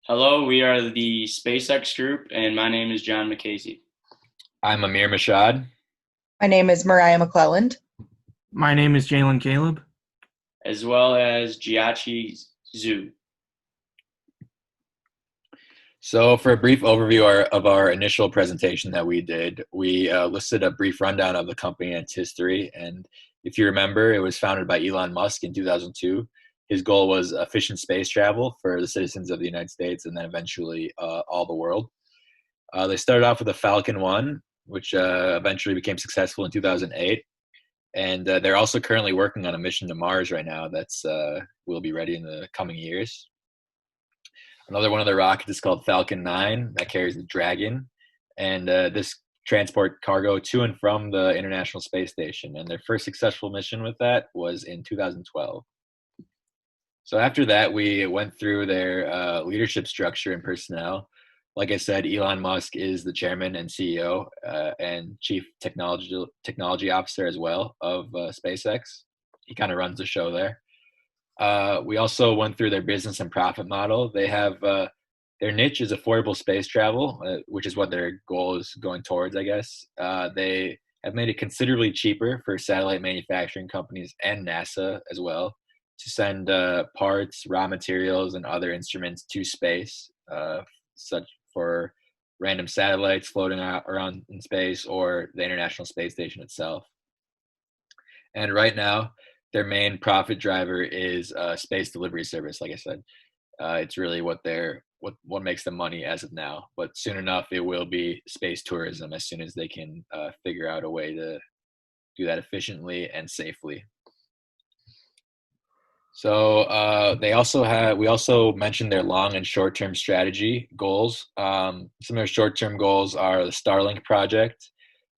Hello, we are the SpaceX group, and my name is John McCasey, I'm Amir Mashad. My name is Mariah McClelland. My name is Jalen Caleb. as well as Jiachi Zhu. So, for a brief overview of our initial presentation that we did, we listed a brief rundown of the company and its history. And if you remember, it was founded by Elon Musk in 2002. His goal was efficient space travel for the citizens of the United States and then eventually all the world. They started off with a Falcon 1, which eventually became successful in 2008. And they're also currently working on a mission to Mars right now that's will be ready in the coming years. Another one of the rockets is called Falcon 9 that carries the Dragon, and this transport cargo to and from the International Space Station. And their first successful mission with that was in 2012. So after that, we went through their leadership structure and personnel. Like I said, Elon Musk is the chairman and CEO and chief technology officer as well of SpaceX. He kind of runs the show there. We also went through their business and profit model. They have their niche is affordable space travel, which is what their goal is going towards, I guess. They have made it considerably cheaper for satellite manufacturing companies and NASA as well to send parts, raw materials, and other instruments to space, such for random satellites floating around in space or the International Space Station itself. And right now, their main profit driver is space delivery service. Like I said, it's really what makes them money as of now. But soon enough, it will be space tourism as soon as they can figure out a way to do that efficiently and safely. So we also mentioned their long and short-term strategy goals. Some of their short-term goals are the Starlink project,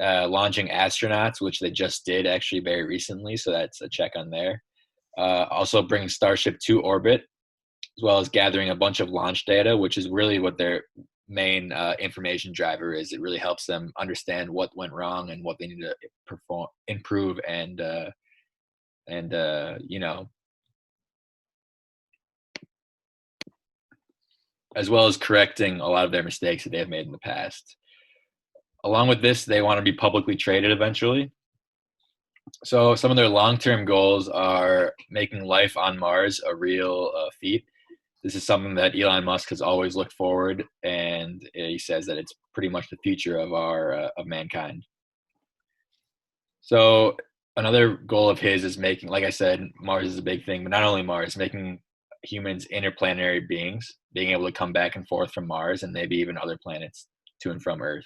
launching astronauts, which they just did actually very recently. So that's a check on there. Also bringing Starship to orbit, as well as gathering a bunch of launch data, which is really what their main information driver is. It really helps them understand what went wrong and what they need to improve, and as well as correcting a lot of their mistakes that they have made in the past. Along with this, they want to be publicly traded eventually. So some of their long-term goals are making life on Mars a real feat. This is something that Elon Musk has always looked forward, and he says that it's pretty much the future of mankind. So another goal of his is making, like I said, Mars is a big thing, but not only Mars, making humans interplanetary beings, being able to come back and forth from Mars and maybe even other planets to and from Earth.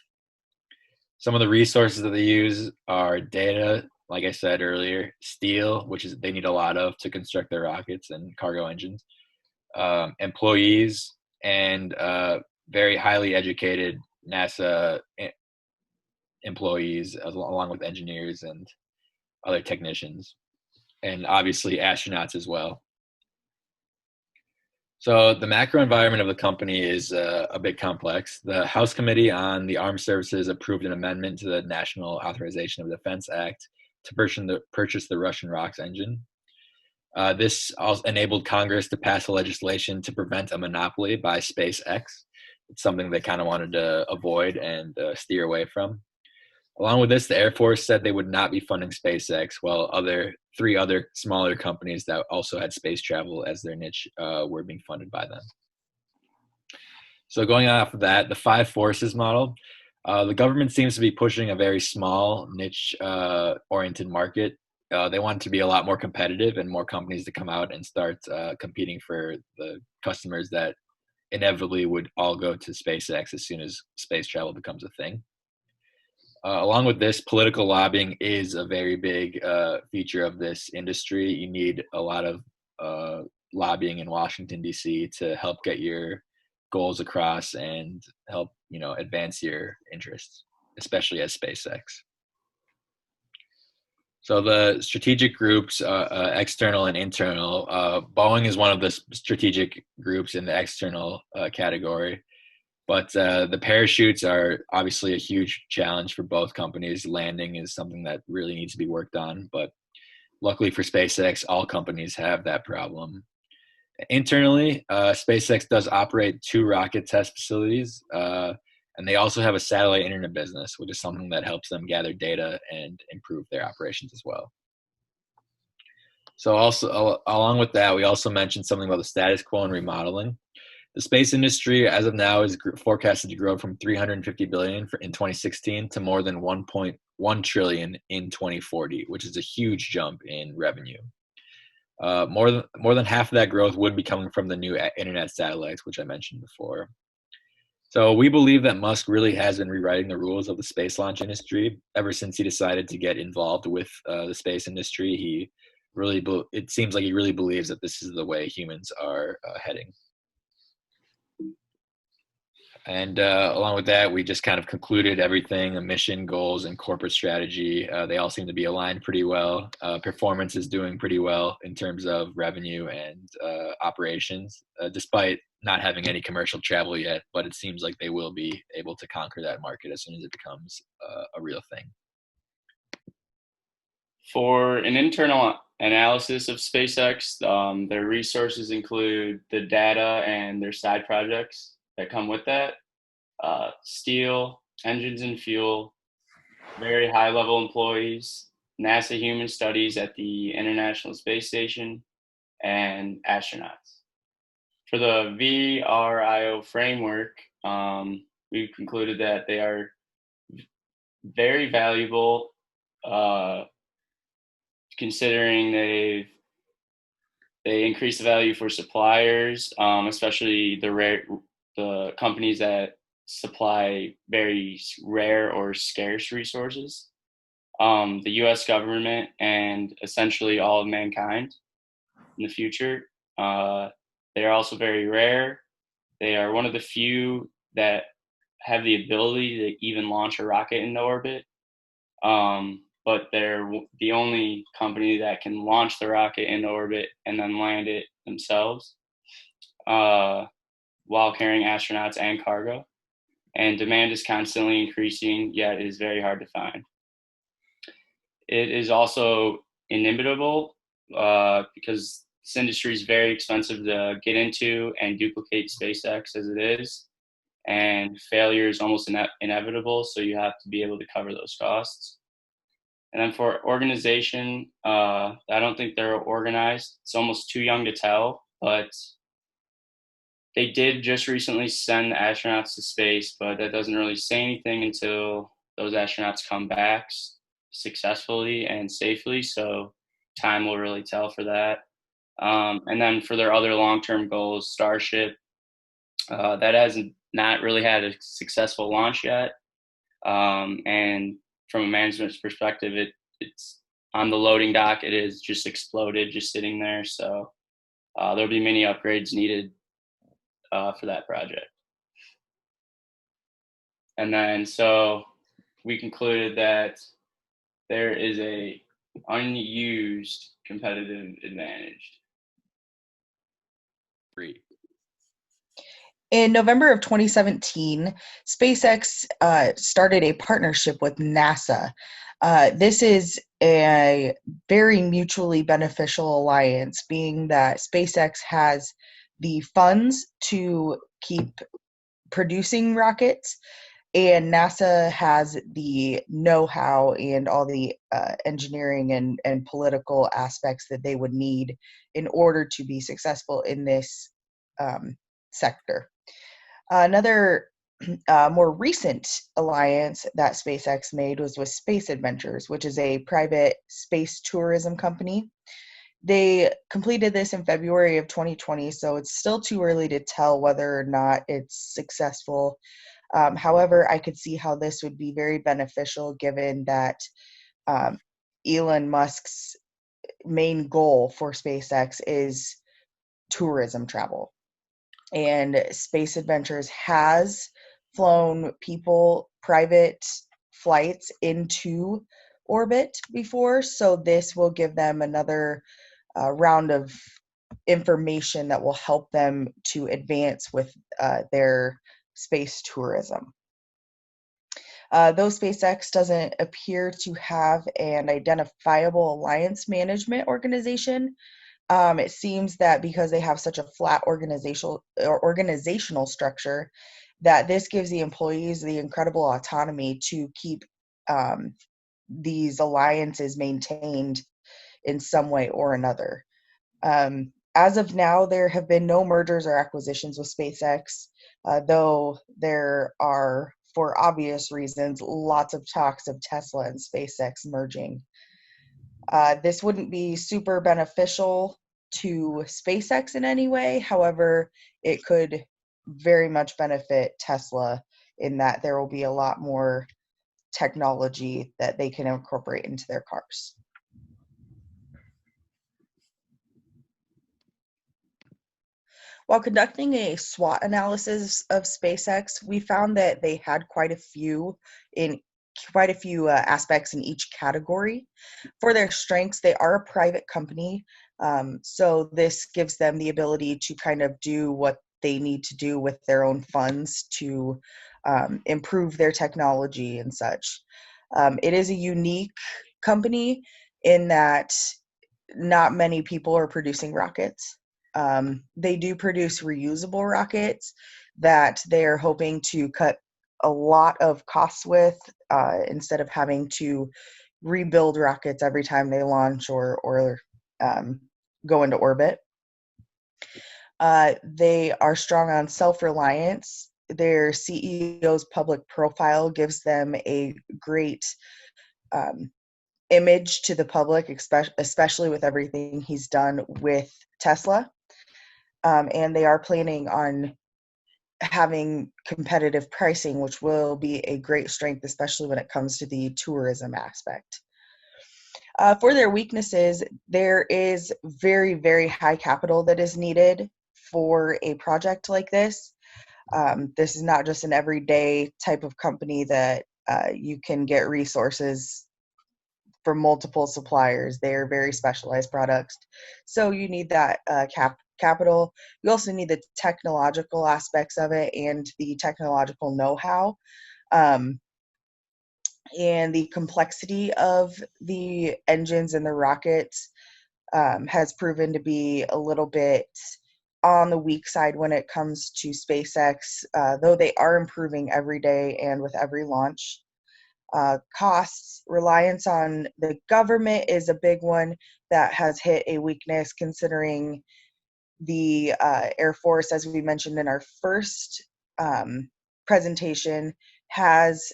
Some of the resources that they use are data, like I said earlier, steel, which is they need a lot of to construct their rockets and cargo engines, employees, and very highly educated NASA employees, along with engineers and other technicians, and obviously astronauts as well. So the macro environment of the company is a bit complex. The House Committee on the Armed Services approved an amendment to the National Authorization of Defense Act to purchase the Russian ROX engine. This also enabled Congress to pass a legislation to prevent a monopoly by SpaceX. It's something they kind of wanted to avoid and steer away from. Along with this, the Air Force said they would not be funding SpaceX, while three other smaller companies that also had space travel as their niche were being funded by them. So going off of that, the five forces model, the government seems to be pushing a very small niche oriented market. They want to be a lot more competitive and more companies to come out and start competing for the customers that inevitably would all go to SpaceX as soon as space travel becomes a thing. Along with this, political lobbying is a very big feature of this industry. You need a lot of lobbying in Washington, D.C. to help get your goals across and help, advance your interests, especially as SpaceX. So the strategic groups, external and internal, Boeing is one of the strategic groups in the external category. But the parachutes are obviously a huge challenge for both companies. Landing is something that really needs to be worked on. But luckily for SpaceX, all companies have that problem. Internally, SpaceX does operate 2 rocket test facilities, and they also have a satellite internet business, which is something that helps them gather data and improve their operations as well. So also along with that, we also mentioned something about the status quo and remodeling. The space industry, as of now, is forecasted to grow from 350 billion in 2016 to more than 1.1 trillion in 2040, which is a huge jump in revenue. More than half of that growth would be coming from the new internet satellites, which I mentioned before. So we believe that Musk really has been rewriting the rules of the space launch industry ever since he decided to get involved with the space industry. It seems like he really believes that this is the way humans are heading. And along with that, we just kind of concluded everything: the mission, goals, and corporate strategy. They all seem to be aligned pretty well. Performance is doing pretty well in terms of revenue and operations, despite not having any commercial travel yet. But it seems like they will be able to conquer that market as soon as it becomes a real thing. For an internal analysis of SpaceX, their resources include the data and their side projects that come with that. Steel, engines and fuel, very high level employees, NASA human studies at the International Space Station, and astronauts. For the VRIO framework, we've concluded that they are very valuable, considering they increase the value for suppliers, especially the companies that supply very rare or scarce resources, the U.S. government, and essentially all of mankind in the future. They are also very rare. They are one of the few that have the ability to even launch a rocket into orbit, but they're the only company that can launch the rocket into orbit and then land it themselves while carrying astronauts and cargo. And demand is constantly increasing, yet it is very hard to find. It is also inimitable because this industry is very expensive to get into and duplicate SpaceX as it is, and failure is almost inevitable, so you have to be able to cover those costs. And then for organization, I don't think they're organized. It's almost too young to tell, but they did just recently send astronauts to space, but that doesn't really say anything until those astronauts come back successfully and safely. So time will really tell for that. And then for their other long-term goals, Starship, that hasn't not really had a successful launch yet. And from a management's perspective, it's on the loading dock. It is just exploded, just sitting there. So there'll be many upgrades needed for that project. And then so we concluded that there is a unused competitive advantage. Great. In November of 2017, SpaceX started a partnership with NASA. This is a very mutually beneficial alliance, being that SpaceX has the funds to keep producing rockets, and NASA has the know-how and all the engineering and political aspects that they would need in order to be successful in this sector. Another more recent alliance that SpaceX made was with Space Adventures, which is a private space tourism company. They completed this in February of 2020, so it's still too early to tell whether or not it's successful. However, I could see how this would be very beneficial, given that Elon Musk's main goal for SpaceX is tourism travel. And Space Adventures has flown people private flights into orbit before, so this will give them another round of information that will help them to advance with their space tourism. Though SpaceX doesn't appear to have an identifiable alliance management organization, It seems that because they have such a flat organizational structure, that this gives the employees the incredible autonomy to keep these alliances maintained in some way or another. As of now, there have been no mergers or acquisitions with SpaceX, though there are, for obvious reasons, lots of talks of Tesla and SpaceX merging. This wouldn't be super beneficial to SpaceX in any way. However, it could very much benefit Tesla in that there will be a lot more technology that they can incorporate into their cars. While conducting a SWOT analysis of SpaceX, we found that they had quite a few aspects in each category. For their strengths, they are a private company, so this gives them the ability to kind of do what they need to do with their own funds to improve their technology and such. It is a unique company in that not many people are producing rockets. They do produce reusable rockets that they're hoping to cut a lot of costs with instead of having to rebuild rockets every time they launch or go into orbit. They are strong on self-reliance. Their CEO's public profile gives them a great image to the public, especially with everything he's done with Tesla. And they are planning on having competitive pricing, which will be a great strength, especially when it comes to the tourism aspect. For their weaknesses, there is very, very high capital that is needed for a project like this. This is not just an everyday type of company that you can get resources from multiple suppliers. They are very specialized products. So you need that capital. You also need the technological aspects of it and the technological know-how. And the complexity of the engines and the rockets has proven to be a little bit on the weak side when it comes to SpaceX, though they are improving every day and with every launch. Costs, reliance on the government is a big one that has hit a weakness, considering the Air Force, as we mentioned in our first presentation, has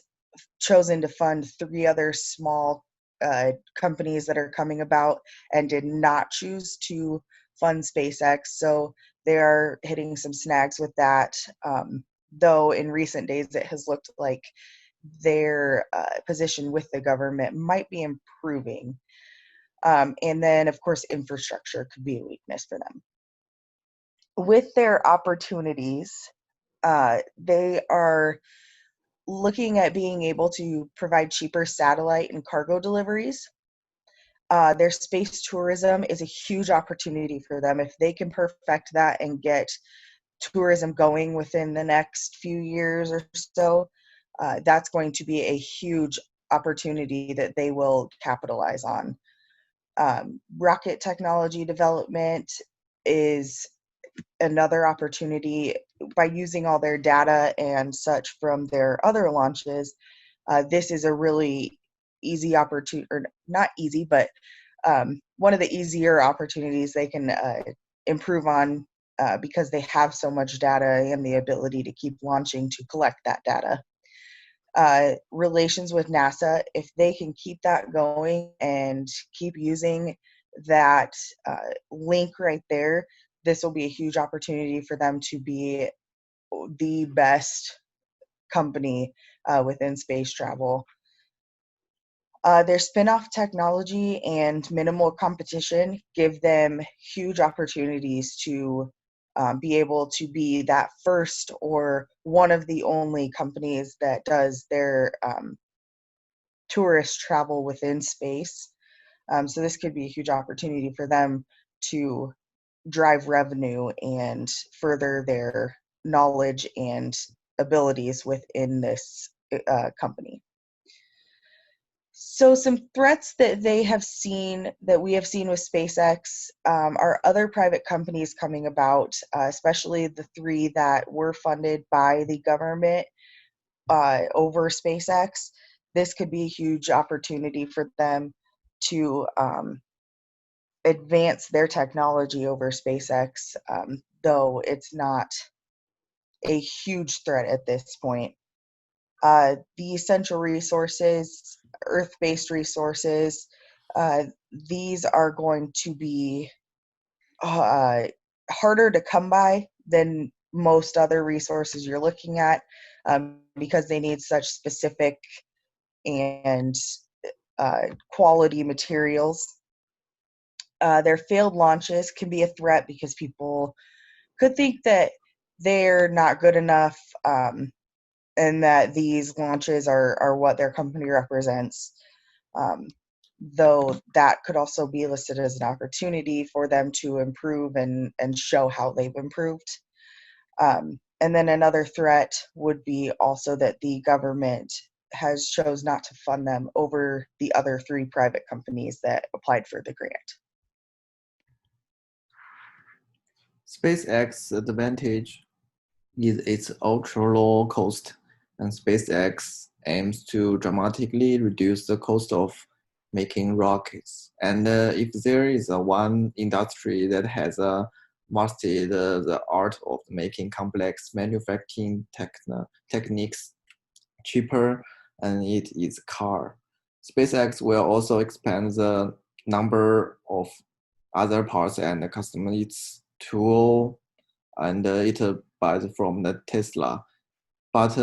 chosen to fund 3 other small companies that are coming about and did not choose to fund SpaceX. So they are hitting some snags with that, though in recent days it has looked like their position with the government might be improving. And then, of course, infrastructure could be a weakness for them. With their opportunities, they are looking at being able to provide cheaper satellite and cargo deliveries. Their space tourism is a huge opportunity for them. If they can perfect that and get tourism going within the next few years or so, that's going to be a huge opportunity that they will capitalize on. Rocket technology development is another opportunity. By using all their data and such from their other launches, this is a really easy opportunity, or not easy, but one of the easier opportunities they can improve on because they have so much data and the ability to keep launching to collect that data. Relations with NASA, if they can keep that going and keep using that link right there, this will be a huge opportunity for them to be the best company within space travel. Their spin-off technology and minimal competition give them huge opportunities to be able to be that first or one of the only companies that does their tourist travel within space. So this could be a huge opportunity for them to drive revenue and further their knowledge and abilities within this company. So some threats that they have seen, that we have seen with SpaceX, are other private companies coming about, especially the three that were funded by the government over SpaceX. This could be a huge opportunity for them to advance their technology over SpaceX, though it's not a huge threat at this point. The essential resources, Earth-based resources, these are going to be harder to come by than most other resources you're looking at, because they need such specific and quality materials. Their failed launches can be a threat because people could think that they're not good enough, and that these launches are what their company represents. Though that could also be listed as an opportunity for them to improve and show how they've improved. And then another threat would be also that the government has chose not to fund them over the other three private companies that applied for the grant. SpaceX's advantage is its ultra-low cost, and SpaceX aims to dramatically reduce the cost of making rockets. And if there is one industry that has mastered the art of making complex manufacturing techniques cheaper, and it is car. SpaceX will also expand the number of other parts and custom its tool, and it buys from the Tesla. But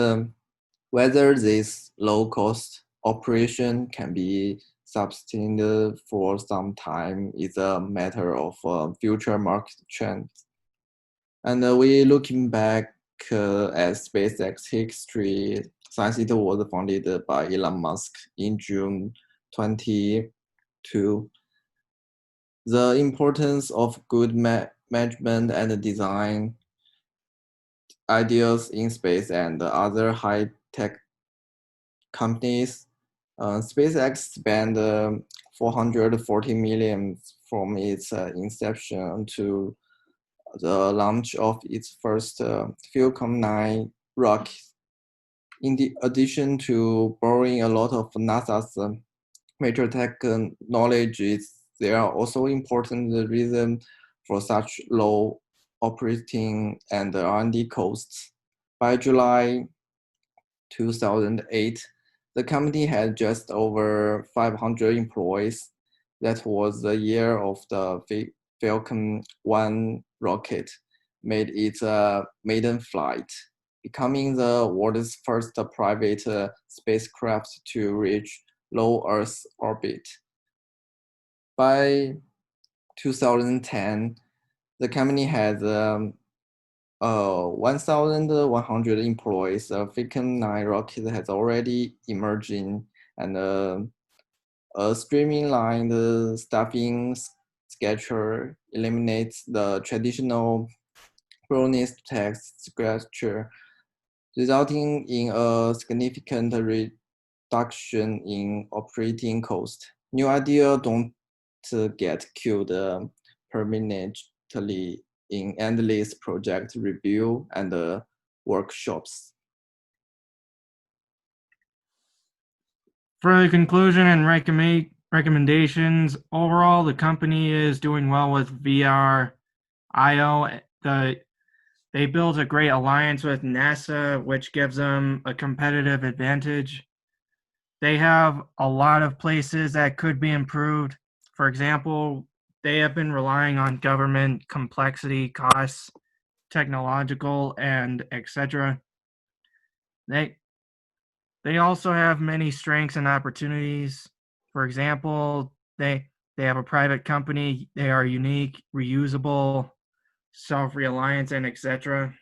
whether this low-cost operation can be sustained for some time is a matter of future market trends. And we looking back at SpaceX history, since it was founded by Elon Musk in June 2022. The importance of good management and design ideas in space and other high-tech companies. SpaceX spent $440 million from its inception to the launch of its first Falcon 9 rocket. In addition to borrowing a lot of NASA's major technologies, there are also important reasons for such low operating and R&D costs. By July 2008, the company had just over 500 employees. That was the year of the Falcon 1 rocket made its maiden flight, becoming the world's first private spacecraft to reach low Earth orbit. By 2010, the company had 1,100 employees. The Falcon 9 rocket has already emerging, and a streamlined staffing schedule eliminates the traditional bonus tax structure, resulting in a significant reduction in operating cost. New ideas don't get killed permanently in endless project review and workshops. For the conclusion and recommendations, overall, the company is doing well with VRIO. They built a great alliance with NASA, which gives them a competitive advantage. They have a lot of places that could be improved. For example, they have been relying on government complexity, costs, technological, and etc. They also have many strengths and opportunities. For example, they have a private company. They are unique, reusable, self-reliant, and etc.